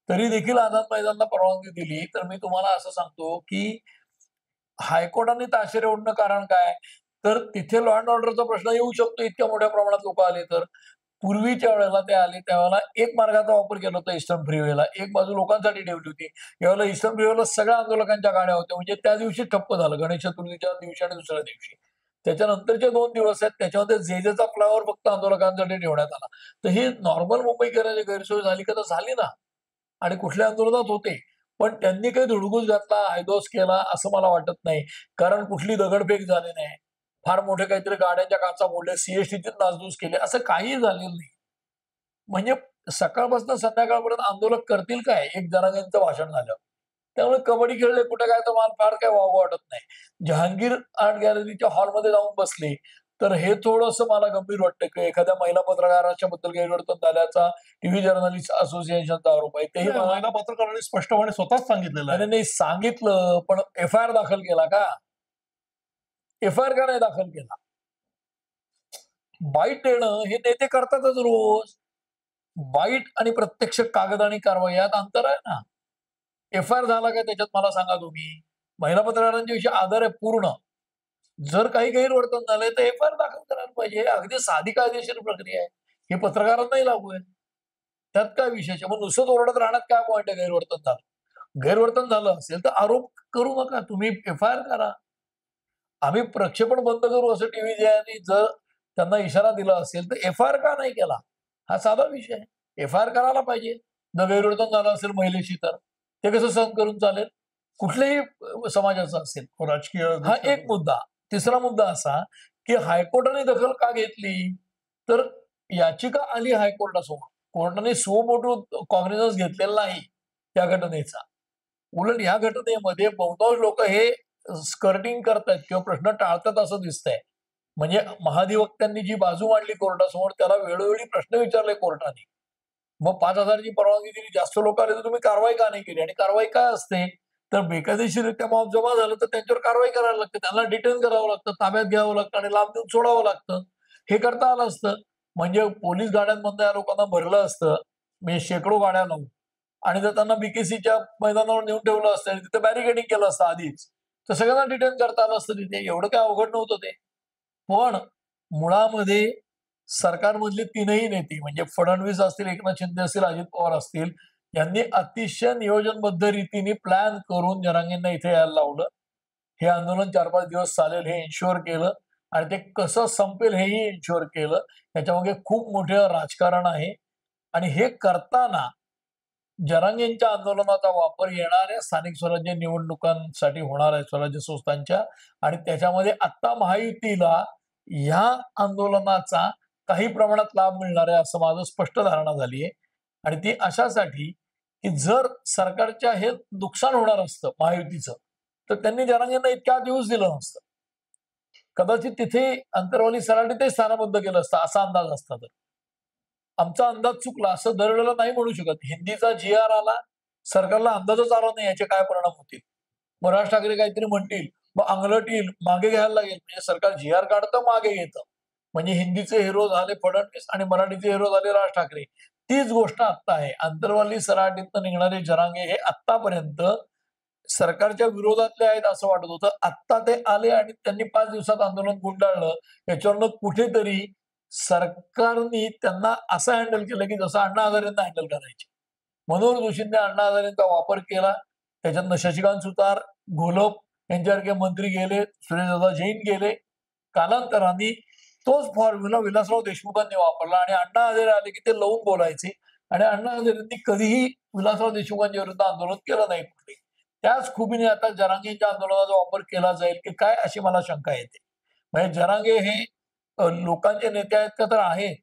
तरी देखील आझाद मैदानाला परवानगी दिली. तर मी तुम्हाला असं सांगतो की हायकोर्टाने ताशेरे ओढणं कारण काय? तर तिथे लॉ अँड ऑर्डरचा प्रश्न येऊ शकतो इतक्या मोठ्या प्रमाणात लोक आले तर. पूर्वीच्या वेळेला ते आले त्यावेळेला एक मार्गाचा वापर केला होता ईस्टर्न फ्रीवेला. एक बाजू लोकांसाठी ठेवली होती. यावेळेला ईस्टर्न फ्रीवेला सगळ्या आंदोलकांच्या गाड्या होत्या. म्हणजे त्या दिवशी ठप्प झालं, गणेश चतुर्थीच्या दिवशी आणि दुसऱ्या दिवशी. त्याच्यानंतरचे 2 दिवस आहेत त्याच्यामध्ये जे-जेचा फ्लावर फक्त आंदोलकांसाठी ठेवण्यात आला. तर ही नॉर्मल मुंबईकरांची गैरसोय झाली का? तर झाली ना. आणि कुठल्या आंदोलनात होते. पण त्यांनी काही धुडगूस घातला, हैदोस केला असं मला वाटत नाही. कारण कुठली दगडफेक झाली नाही. फार मोठे काहीतरी गाड्यांच्या काचा मोडल्या, सीएसटीचीच नासधूस केली, असं काहीही झालेलं नाही. म्हणजे सकाळपासून संध्याकाळपर्यंत आंदोलक करतील काय? एक जरांगेंचं भाषण झालं. त्यामुळे कबड्डी खेळले कुठे काय, तर मला फार काय वावगं वाटत नाही. जहांगीर आर्ट गॅलरीच्या हॉलमध्ये जाऊन बसले, तर हे थोडंसं मला गंभीर वाटतं, की एखाद्या महिला पत्रकाराच्या बद्दल गैरवर्तन झाल्याचा टीव्ही जर्नलिस्ट असोसिएशनचा आरोप आहे. तेही मला महिला पत्रकारांनी स्पष्टपणे स्वतःच सांगितलेलं आहे. नाही सांगितलं, पण एफ-आय-आर दाखल केला का? एफ-आय-आर का नाही दाखल केला? बाईट देणं हे नेते करतातच रोज. बाईट आणि प्रत्यक्ष कागद आणि कारवाई यात अंतर आहे ना. एफ-आय-आर झाला का त्याच्यात मला सांगा तुम्ही? महिला पत्रकारांच्या विषयी आदर आहे पूर्ण. जर काही गैरवर्तन झालंय तर एफ-आय-आर दाखल करायला पाहिजे. हे अगदी साधी कायदेशीर प्रक्रिया आहे. हे पत्रकारांनाही लागू आहे. त्यात काय विशेष आहे? मग नुसतंच ओरडत राहण्यात काय पॉइंट आहे? गैरवर्तन झालं. गैरवर्तन झालं असेल तर आरोप करू नका. तुम्ही एफ-आय-आर करा. आम्ही प्रक्षेपण बंद करू असं टीव्ही जे आहे जर त्यांना इशारा दिला असेल तर FIR का नाही केला? हा साधा विषय आहे. FIR करायला पाहिजे. जर गैरवर्तन झालं असेल महिलेशी तर ते कसं सहन करून चालेल? कुठल्याही समाजाचं असेल. राजकीय हा एक मुद्दा. तिसरा मुद्दा असा की हायकोर्टाने दखल का घेतली? तर याचिका आली हायकोर्टासमोर. कोर्टाने सो मोटो कॉग्निझन्स घेतलेला नाही त्या घटनेचा. उलट या घटनेमध्ये बहुतांश लोक हे स्कर्टिंग करतात किंवा प्रश्न टाळतात असं दिसतंय. म्हणजे महाधिवक्त्यांनी जी बाजू मांडली कोर्टासमोर त्याला वेळोवेळी प्रश्न विचारले कोर्टाने. मग 5,000ची परवानगी दिली, जास्त लोक आले तर तुम्ही कारवाई का नाही केली? आणि कारवाई काय असते? तर बेकायदेशीररित्या मॉब जमा झालं तर त्यांच्यावर कारवाई करायला लागते. त्यांना डिटेन करावं लागतं, ताब्यात घ्यावं लागतं आणि लांब देऊन सोडावं लागतं. हे करता आलं असतं. म्हणजे पोलीस गाड्यांमधनं या लोकांना भरलं असतं, म्हणजे शेकडो गाड्या लावून. आणि जर त्यांना BKCच्या मैदानावर नेऊन ठेवलं असतं आणि तिथे बॅरिकेडिंग केलं असतं आधीच, तर सगळ्यांना डिटेन करता आलं असतं तिथे. एवढं काय अवघड नव्हतं ते. पण मुळामध्ये सरकारमधले तीनही नेते म्हणजे फडणवीस असतील, एकनाथ शिंदे असतील, अजित पवार असतील, यांनी अतिशय नियोजनबद्ध रीतीने प्लॅन करून जरांगेंना इथे यायला लावलं. हे आंदोलन 4-5 दिवस चालेल हे इन्शुअर केलं आणि ते कसं संपेल हेही इन्शुअर केलं. त्याच्यामागे खूप मोठं राजकारण आहे आणि हे करताना जरांगेंच्या आंदोलनाचा वापर येणाऱ्या स्थानिक स्वराज्य निवडणुकांसाठी होणार आहे स्वराज्य संस्थांच्या आणि त्याच्यामध्ये आत्ता महायुतीला ह्या आंदोलनाचा काही प्रमाणात लाभ मिळणार आहे असं माझं स्पष्ट धारणा झाली आहे. आणि ती अशासाठी की जर सरकारच्या हे नुकसान होणार असतं महायुतीचं तर त्यांनी जरांगेंना इतक्या दिवस दिलं नसतं. कदाचित तिथे अंतरवाली सराटी ते स्थानबद्ध केलं असतं असा अंदाज असता. तर आमचा अंदाज चुकला असं दरवेळेला नाही म्हणू शकत. हिंदीचा GR आला, सरकारला अंदाजच आला नाही याचे काय परिणाम होतील. मग राज ठाकरे काहीतरी म्हणतील, मग अंगलट येईल, मागे घ्यायला लागेल. म्हणजे सरकार GR काढतं, मागे घेतं. म्हणजे हिंदीचे हिरो झाले फडणवीस आणि मराठीचे हिरो झाले राज ठाकरे. तीच गोष्ट आत्ता आहे. अंतरवाली सराटीतनं निघणारे जरांगे हे आत्तापर्यंत सरकारच्या विरोधातले आहेत असं वाटत होतं. आत्ता ते आले आणि त्यांनी 5 दिवसात आंदोलन गुंडाळलं. याच्यावरनं कुठेतरी सरकारने त्यांना असं हँडल केलं की जसं अण्णा हजारेंना हँडल करायचे. मनोहर जोशींनी अण्णा हजारेंचा वापर केला. त्याच्यातनं शशिकांत सुतार, घोलप यांच्यासारखे मंत्री गेले, सुरेशदादा जैन गेले. कालांतराने तोच फॉर्म्युला विलासराव देशमुखांनी वापरला आणि अण्णा हजारे आले की ते लावून बोलायचे आणि अण्णा हजारेंनी कधीही विलासराव देशमुखांच्या विरुद्ध आंदोलन केलं नाही कुठे. त्याच खुबीने आता जरांगेंच्या आंदोलनाचा वापर केला जाईल की काय अशी मला शंका येते. म्हणजे जरांगे हे लोकांचे नेते आहेत का? तर आहेत.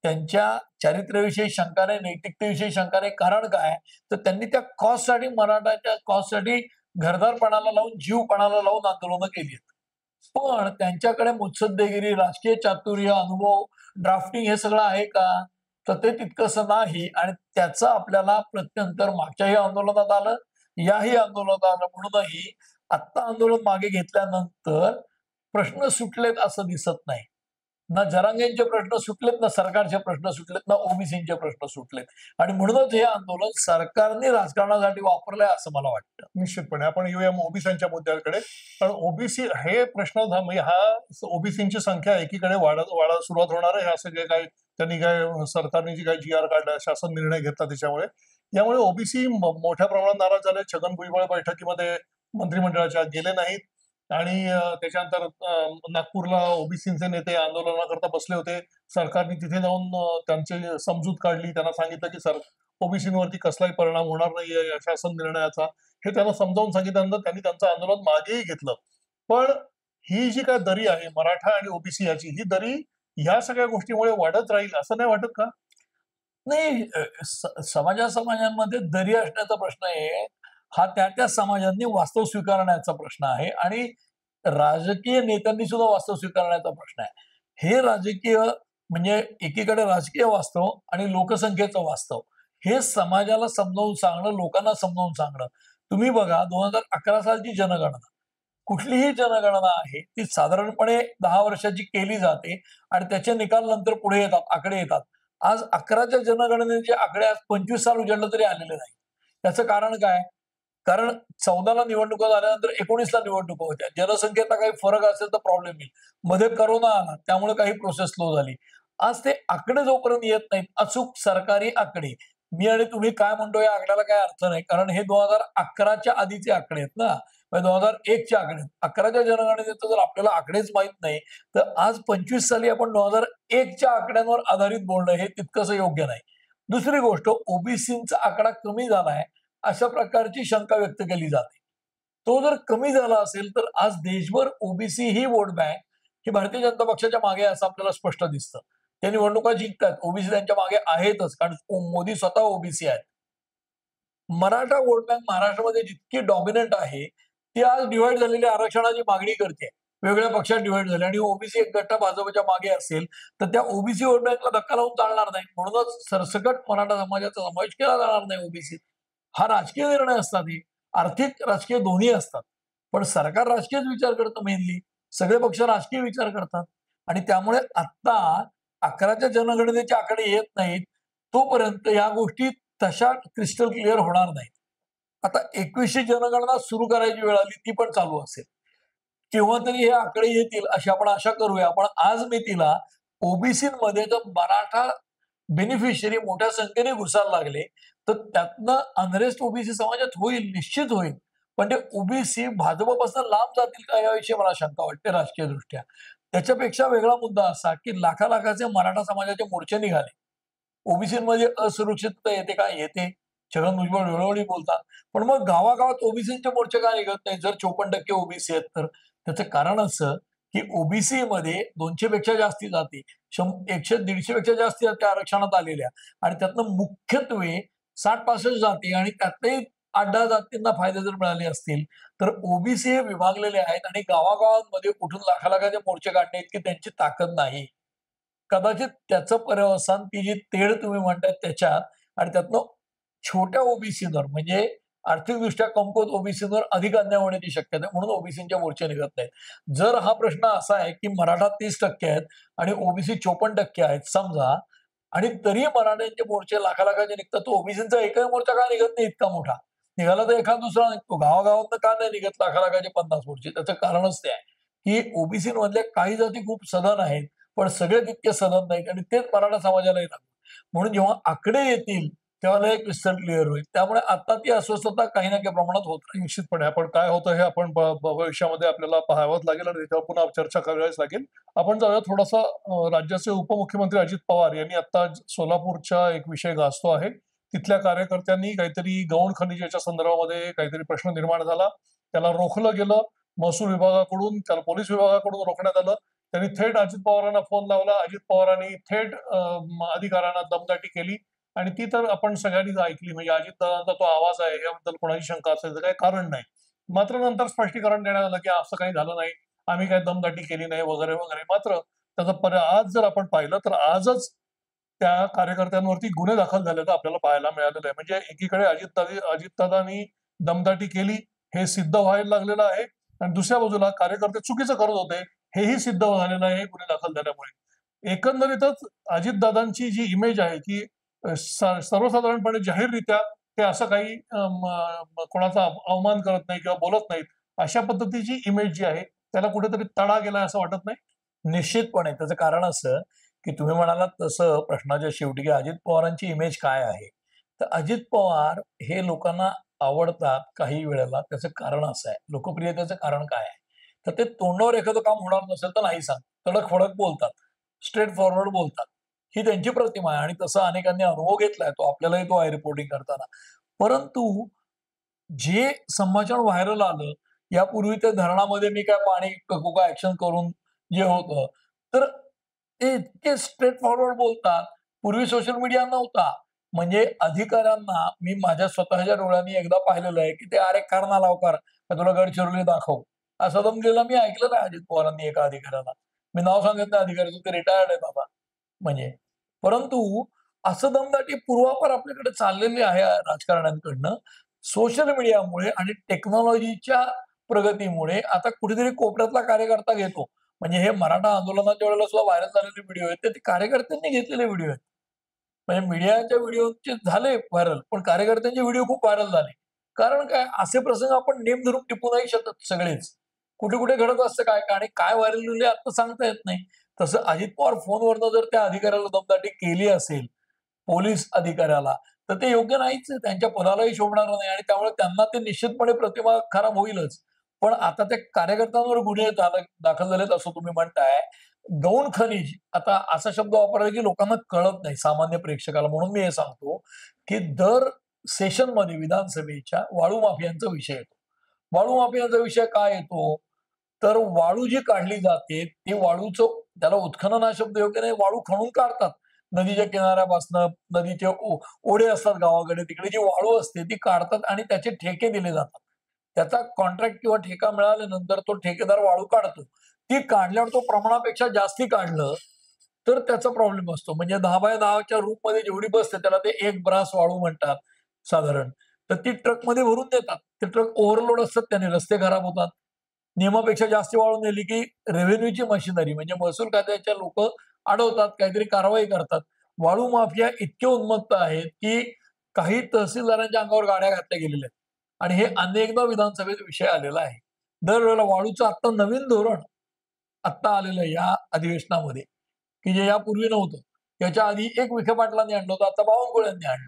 त्यांच्या चारित्र्याविषयी शंका नाही, नैतिकतेविषयी शंका नाही. कारण काय? तर त्यांनी त्या कॉजसाठी मराठाच्या कॉजसाठी घरदारपणाला लावून, जीवपणाला लावून आंदोलनं केली आहेत. पण त्यांच्याकडे मुत्सद्देगिरी, राजकीय चातुर्य, अनुभव, ड्राफ्टिंग हे सगळं आहे का? तर ते तितकंसं नाही आणि त्याचं आपल्याला प्रत्यंतर मागच्याही आंदोलनात आलं, याही आंदोलनात आलं. म्हणूनही आत्ता आंदोलन मागे घेतल्यानंतर प्रश्न सुटलेत असं दिसत नाही. ना जरांगेंचे प्रश्न सुटलेत, ना सरकारचे प्रश्न सुटलेत, ना ओबीसींचे प्रश्न सुटलेत. आणि म्हणूनच हे आंदोलन सरकारने राजकारणासाठी वापरलंय असं मला वाटतं. निश्चितपणे आपण येऊया ओबीसीच्या मुद्द्याकडे. पण ओबीसी हे प्रश्न म्हणजे हा ओबीसींची संख्या एकीकडे वाढत सुरुवात होणार आहे. असं जे काय त्यांनी काय सरकारने जी काही GR काढला, शासन निर्णय घेतला त्याच्यामुळे यामुळे ओबीसी मोठ्या प्रमाणात नाराज झाले. छगन भुजबळ बैठकीमध्ये मंत्रिमंडळाच्या गेले नाहीत आणि त्याच्यानंतर नागपूरला ओबीसीचे नेते आंदोलनाकरता बसले होते. सरकारने तिथे जाऊन त्यांची समजूत काढली. त्यांना सांगितलं की ओबीसीवरती कसलाही परिणाम होणार नाहीये या शासन निर्णयाचा. हे त्यांना समजावून सांगितल्यानंतर त्यांनी त्यांचं आंदोलन मागेही घेतलं. पण ही जी काय दरी आहे मराठा आणि ओबीसी याची, ही दरी ह्या सगळ्या गोष्टीमुळे वाढत राहील असं नाही वाटत का? नाही, समाजामध्ये दरी असण्याचा प्रश्न आहे. हा त्या समाजांनी वास्तव स्वीकारण्याचा प्रश्न आहे आणि राजकीय नेत्यांनी सुद्धा वास्तव स्वीकारण्याचा प्रश्न आहे. हे राजकीय म्हणजे एकीकडे राजकीय वास्तव आणि लोकसंख्येचं वास्तव हे समाजाला समजावून सांगणं, लोकांना समजावून सांगणं. तुम्ही बघा 2011 सालची जनगणना, कुठलीही जनगणना आहे ती साधारणपणे 10 वर्षाची केली जाते आणि त्याचे निकाल नंतर पुढे येतात, आकडे येतात. आज 11च्या जनगणनेचे आकडे आज 25 साल उजाडलं तरी आलेले नाही. त्याचं कारण काय? कारण 14ला निवडणुका झाल्यानंतर 19ला निवडणुका होत्या. जनसंख्येचा काही फरक असेल तर प्रॉब्लेम येईल. मध्ये करोना आला त्यामुळे काही प्रोसेस स्लो झाली. आज ते आकडे जोपर्यंत येत नाहीत, अचूक सरकारी आकडे, मी आणि तुम्ही काय म्हणतो या आकड्याला काय अर्थ नाही. कारण हे 2011च्या आधीचे आकडे आहेत ना. म्हणजे 2001चे आकडे, 11च्या जनगणनेचं जर आपल्याला आकडेच माहित नाही, तर आज 25 साली आपण 2001च्या आकड्यांवर आधारित बोलणं हे तितकंसं योग्य नाही. दुसरी गोष्ट, ओबीसीचा आकडा कमी झालाय अशा प्रकारची शंका व्यक्त केली जाते. तो जर कमी झाला असेल तर आज देशभर ओबीसी ही वोट बँक ही भारतीय जनता पक्षाच्या मागे आहे असं आपल्याला स्पष्ट दिसतं. ते निवडणुका जिंकतात, ओबीसी त्यांच्या मागे आहेतच, कारण मोदी स्वतः ओबीसी आहेत. मराठा वोट बँक महाराष्ट्रामध्ये जितकी डॉमिनंट आहे, ती आज डिव्हाइड झालेली आरक्षणाची मागणी करते. वेगळ्या पक्षात डिव्हाइड झाले आणि ओबीसी एक गट्टा भाजपच्या मागे असेल, तर त्या ओबीसी वोट बँकला धक्का लावून चालणार नाही. म्हणूनच सरसकट मराठा समाजाचा समावेश केला जाणार नाही ओबीसी. हा राजकीय निर्णय असतात, हे आर्थिक राजकीय दोन्ही असतात. पण सरकार राजकीयच विचार करतं मेनली. सगळे पक्ष राजकीय विचार करतात आणि त्यामुळे आत्ता 11च्या जनगणनेचे आकडे येत नाहीत, तोपर्यंत या गोष्टी तशा क्रिस्टल क्लिअर होणार नाहीत. आता 21ची जनगणना सुरू करायची वेळ आली, ती पण चालू असेल. केव्हा तरी हे आकडे येतील अशी आपण आशा करूया. पण आज मी तिला ओबीसीमध्ये जर मराठा बेनिफिशियरी मोठ्या संख्येने घुसायला लागले, तर त्यातनं अनरेस्ट ओबीसी समाजात होईल, निश्चित होईल. पण ते ओबीसी भाजपपासून लांब जातील का याविषयी मला शंका वाटते राजकीय दृष्ट्या. त्याच्यापेक्षा वेगळा मुद्दा असा की लाखालाखाचे मराठा समाजाचे मोर्चे निघाले. ओबीसीमध्ये असुरक्षितता येते का? येते. छगन भुजबळ वेळोवेळी बोलतात. पण मग गावागावात ओबीसीचे मोर्चे का निघत नाही जर 54% ओबीसी आहेत तर? त्याचं कारण असं की ओबीसी मध्ये 200 पेक्षा जास्ती जाती, 100-150 पेक्षा जास्ती जाती आरक्षणात आलेल्या आणि त्यातनं मुख्यत्वे 60-65 जाती आणि त्यातही 8-10 जातींना फायदे जर मिळाले असतील, तर ओबीसी हे विभागलेले आहेत आणि गावागावांमध्ये कुठून लाखालाखाचे मोर्चे काढणे इतकी त्यांची ताकद नाही. कदाचित त्याचं पर्यवसान ती जी तेढ तुम्ही म्हणताय त्याच्यात आणि त्यातनं छोट्या ओबीसीवर म्हणजे आर्थिकदृष्ट्या कमकुवत ओबीसीवर अधिक अन्याय होण्याची शक्यता आहे. म्हणून ओबीसीचे मोर्चे निघत नाहीत. जर हा प्रश्न असा आहे की मराठा 30% आहेत आणि ओबीसी 54% आहेत समजा, आणि तरी मराठ्यांचे मोर्चे लाखालाखाचे निघतात, तर ओबीसीचा एकही मोर्चा का निघत नाही इतका मोठा? निघाला तर एखाद दुसरा निघतो. गावागावात का नाही निघत लाखालाखाचे 50 मोर्चे? त्याचं कारणच ते आहे की ओबीसी मधल्या काही जाती खूप सधन आहेत, पण सगळे तितके सधन नाहीत आणि तेच मराठा समाजालाही लागतात. म्हणून जेव्हा आकडे येतील तेव्हा हे क्रिस्टल क्लिअर होईल. त्यामुळे आता ती अस्वस्थता काही ना काही प्रमाणात होत राहील. निश्चितपणे आपण काय होतं हे आपण भविष्यामध्ये आपल्याला पाहावंच लागेल आणि त्याच्यावर पुन्हा चर्चा करावीच लागेल. आपण जाऊया थोडासा राज्याचे उपमुख्यमंत्री अजित पवार यांनी आता सोलापूरचा एक विषय गाजतो आहे. तिथल्या कार्यकर्त्यांनी काहीतरी गौण खनिजाच्या संदर्भामध्ये काहीतरी प्रश्न निर्माण झाला, त्याला रोखलं गेलं महसूल विभागाकडून, त्याला पोलीस विभागाकडून रोखण्यात आलं. त्यांनी थेट अजित पवारांना फोन लावला. अजित पवारांनी थेट अधिकाऱ्यांना दमदाटी केली आणि ती तर आपण सगळ्यांनीच ऐकली. म्हणजे अजितदादांचा तो आवाज आहे याबद्दल कोणाची शंका असायचं काही कारण नाही. मात्र नंतर स्पष्टीकरण देण्यात आलं की असं काही झालं नाही, आम्ही काही दमदाटी केली नाही वगैरे वगैरे. मात्र त्याचा आज जर आपण पाहिलं तर आजच त्या कार्यकर्त्यांवरती गुन्हे दाखल झाल्याचं आपल्याला पाहायला मिळालेलं आहे. म्हणजे एकीकडे अजितदादांनी दमदाटी केली हे सिद्ध व्हायला लागलेलं आहे आणि दुसऱ्या बाजूला कार्यकर्ते चुकीचं करत होते हेही सिद्ध झालेलं आहे गुन्हे दाखल झाल्यामुळे. एकंदरीतच अजितदादांची जी इमेज आहे की सर्वसाधारणपणे जाहीररित्या ते असं काही कोणाचा अवमान करत नाही किंवा बोलत नाहीत, अशा पद्धतीची इमेज जी आहे त्याला कुठेतरी तडा गेलाय असं वाटत नाही? निश्चितपणे त्याचं कारण असं की तुम्ही म्हणालात तसं प्रश्नाच्या शेवटी की अजित पवारांची इमेज काय आहे, तर अजित पवार हे लोकांना आवडतात काही वेळेला. त्याचं कारण असं आहे, लोकप्रियतेचं कारण काय आहे, तर ते तोंडावर एखादं काम होणार नसेल तर नाही सांग, तडक फडक बोलतात, स्ट्रेट फॉरवर्ड बोलतात. ही त्यांची प्रतिमा आहे आणि तसा अनेकांनी अनुभव घेतलाय, तो आपल्यालाही तो आहे रिपोर्टिंग करताना. परंतु जे संभाषण व्हायरल आलं यापूर्वी त्या धरणामध्ये मी काय पाणी का ऍक्शन करून जे होतं, तर ते इतके स्ट्रेट फॉरवर्ड बोलतात. पूर्वी सोशल मीडिया नव्हता. म्हणजे अधिकाऱ्यांना मी माझ्या स्वतःच्या डोळ्यांनी एकदा पाहिलेलं आहे की ते अरे कर ना लवकर, का तुला गडचिरोली दाखव, असं दमलेलं मी ऐकलेलं आहे अजित पवारांनी एका अधिकाऱ्याला. मी नाव सांगत नाही अधिकाऱ्याचं, ते रिटायर्ड आहे बाबा म्हणजे. परंतु असं दमदाटी पूर्वापार आपल्याकडे चाललेली आहे राजकारण्यांकडनं. सोशल मीडियामुळे आणि टेक्नॉलॉजीच्या प्रगतीमुळे आता कुठेतरी कोपऱ्यातला कार्यकर्ता घेतो. म्हणजे हे मराठा आंदोलनाच्या वेळेला सुद्धा व्हायरल झालेले व्हिडिओ आहेत, ते कार्यकर्त्यांनी घेतलेले व्हिडिओ आहेत. म्हणजे मीडियाच्या व्हिडिओचे झाले व्हायरल, पण कार्यकर्त्यांचे व्हिडिओ खूप व्हायरल झाले. कारण काय, असे प्रसंग आपण नेम धरून टिपू नाही शकत सगळेच. कुठे कुठे घडत असतं काय काय आणि काय व्हायरल झाले आता सांगता येत नाही. तसं अजित पवार फोनवरनं जर त्या अधिकाऱ्याला दमदाटी केली असेल, पोलीस अधिकाऱ्याला, तर ते योग्य नाहीच आहे. त्यांच्या पदालाही शोभणार नाही आणि त्यामुळे त्यांना ते निश्चितपणे प्रतिमा खराब होईलच. पण आता त्या कार्यकर्त्यांवर गुन्हे दाखल झालेत असं तुम्ही म्हणताय. गौण खनिज, आता असा शब्द वापरला की लोकांना कळत नाही सामान्य प्रेक्षकाला, म्हणून मी हे सांगतो की दर सेशनमध्ये विधानसभेच्या वाळू माफियांचा विषय येतो. वाळू माफियांचा विषय काय येतो, तर वाळू जी काढली जाते ते वाळूचं, त्याला उत्खनन हा शब्द योग्य नाही, वाळू खणून काढतात नदीच्या किनाऱ्यापासनं. नदीचे ओढे असतात गावाकडे, तिकडे जी वाळू असते ती काढतात आणि त्याचे ठेके दिले जातात. त्याचा कॉन्ट्रॅक्ट किंवा ठेका मिळाल्यानंतर तो ठेकेदार वाळू काढतो. ती काढल्यावर तो प्रमाणापेक्षा जास्ती काढलं तर त्याचा प्रॉब्लेम असतो. म्हणजे 10x10च्या रूममध्ये जेवढी बसते त्याला ते 1 ब्रास वाळू म्हणतात साधारण. तर ती ट्रकमध्ये भरून देतात. ते ट्रक ओव्हरलोड असतात, त्याने रस्ते खराब होतात. नियमापेक्षा जास्त वाळू नेली की रेव्हेन्यूची मशिनरी म्हणजे महसूल खात्याच्या लोक अडवतात, काहीतरी कारवाई करतात. वाळू माफिया इतके उन्मत्त आहेत की काही तहसीलदारांच्या अंगावर गाड्या घातल्या गेलेल्या आहेत. आणि हे अनेकदा विधानसभेत विषय आलेला आहे. दरवेळेला वाळूचं आत्ता नवीन धोरण आत्ता आलेलं आहे या अधिवेशनामध्ये, की जे यापूर्वी नव्हतं. याच्या आधी एक विखे पाटलांनी आणलं होतं, आता बावनकुळेंनी आणलं.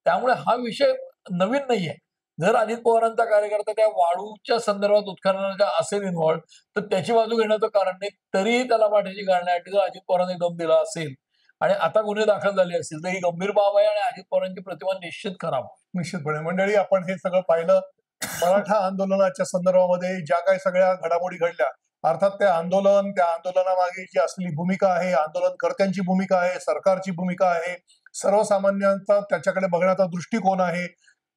त्यामुळे हा विषय नवीन नाहीये. जर अजित पवारांचा कार्यकर्ता त्या वाळूच्या संदर्भात उत्खननाच्या असेल इन्व्हॉल्व, तर त्याची बाजू घेण्याचं कारण नाही. तरीही त्याला पाठीशी घालण्यासाठी जर अजित पवारांनी दम दिला असेल आणि आता गुन्हे दाखल झाले असतील तर ही गंभीर बाब आहे आणि अजित पवारांची प्रतिमा निश्चित खराब आहे. निश्चितपणे मंडळी, आपण हे सगळं पाहिलं. मराठा आंदोलनाच्या संदर्भामध्ये ज्या काही सगळ्या घडामोडी घडल्या, अर्थात त्या आंदोलनामागे जी असलेली भूमिका आहे, आंदोलनकर्त्यांची भूमिका आहे, सरकारची भूमिका आहे, सर्वसामान्यांचा त्याच्याकडे बघण्याचा दृष्टिकोन आहे.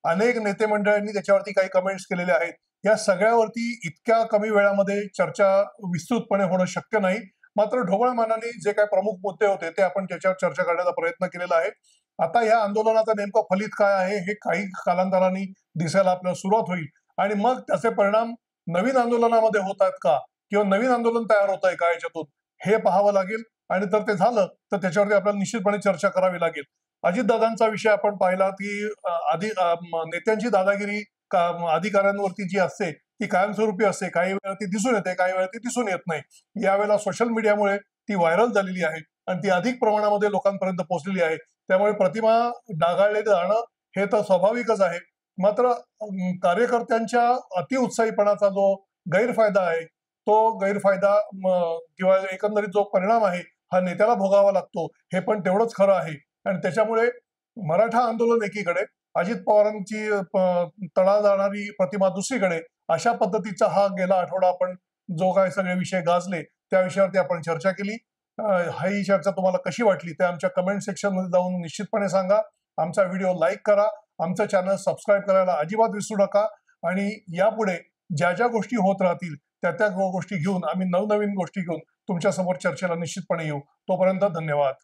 अनेक नेते मंडळांनी त्याच्यावरती काही कमेंट्स केलेले आहेत. या सगळ्यावरती इतक्या कमी वेळामध्ये चर्चा विस्तृतपणे होणं शक्य नाही. मात्र ढोबळमानाने जे काही प्रमुख मुद्दे होते ते आपण त्याच्यावर चर्चा करण्याचा प्रयत्न केलेला आहे. आता या आंदोलनाचं नेमकं फलित काय आहे हे काही कालांतराने दिसायला आपल्याला सुरुवात होईल आणि मग त्याचे परिणाम नवीन आंदोलनामध्ये होतात का किंवा नवीन आंदोलन तयार होत आहे का याच्यातून, हे पाहावं लागेल. आणि जर ते झालं तर त्याच्यावरती आपल्याला निश्चितपणे चर्चा करावी लागेल. अजितदादांचा विषय आपण पाहिला की नेत्यांची दादागिरी अधिकाऱ्यांवरती जी असते ती कायमस्वरूपी असते. काही वेळा ती दिसून येते, काही वेळा ती दिसून येत नाही. यावेळेला सोशल मीडियामुळे ती व्हायरल झालेली आहे आणि ती अधिक प्रमाणामध्ये लोकांपर्यंत पोहोचलेली आहे. त्यामुळे प्रतिमा डागाळले जाणं हे तर स्वाभाविकच आहे. मात्र कार्यकर्त्यांच्या अतिउत्साहीपणाचा जो गैरफायदा आहे, तो गैरफायदा किंवा एकंदरीत जो परिणाम आहे हा नेत्याला भोगावा लागतो, हे पण तेवढंच खरं आहे. आणि त्याच्यामुळे मराठा आंदोलन एकीकडे, अजित पवारांची तडा जाणारी प्रतिमा दुसरीकडे, अशा पद्धतीचा हा गेला आठवडा आपण जो काय सगळे विषय गाजले त्या विषयावरती आपण चर्चा केली. ही चर्चा तुम्हाला कशी वाटली ते आमच्या कमेंट सेक्शन मध्ये जाऊन निश्चितपणे सांगा. आमचा व्हिडिओ लाईक करा, आमचं चॅनल सबस्क्राईब करायला अजिबात विसरू नका. आणि यापुढे ज्या ज्या गोष्टी होत राहतील त्या गोष्टी घेऊन आम्ही नवनवीन गोष्टी घेऊन तुमच्या समोर चर्चेला निश्चितपणे येऊ. तोपर्यंत धन्यवाद.